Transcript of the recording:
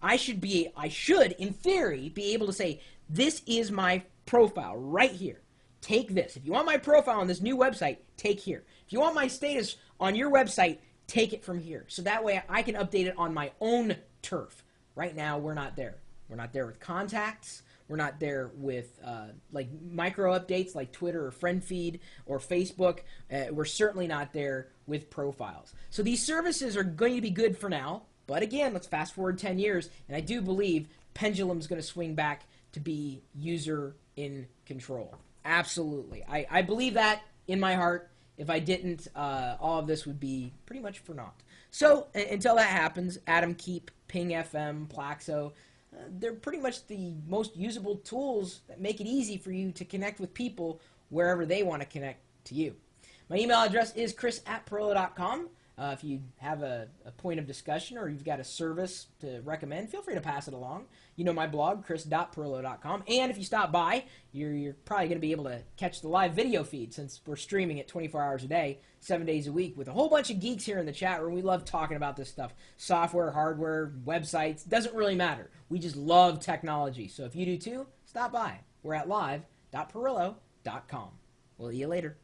I should, in theory, be able to say, this is my profile right here. Take this. If you want my profile on this new website, take here. If you want my status on your website, take it from here. So that way I can update it on my own turf. Right now, we're not there. We're not there with contacts. We're not there with like micro updates like Twitter or friend feed or Facebook. We're certainly not there with profiles. So these services are going to be good for now. But again, let's fast forward 10 years. And I do believe pendulum's going to swing back to be user in control. Absolutely. I believe that in my heart. If I didn't, all of this would be pretty much for naught. So until that happens, Atom Keep, Ping FM, Plaxo, they're pretty much the most usable tools that make it easy for you to connect with people wherever they want to connect to you. My email address is chris@pirillo.com. If you have a point of discussion or you've got a service to recommend, feel free to pass it along. You know my blog, chris.pirillo.com. And if you stop by, you're probably going to be able to catch the live video feed since we're streaming it 24 hours a day, 7 days a week with a whole bunch of geeks here in the chat room. We love talking about this stuff. Software, hardware, websites, doesn't really matter. We just love technology. So if you do too, stop by. We're at live.pirillo.com. We'll see you later.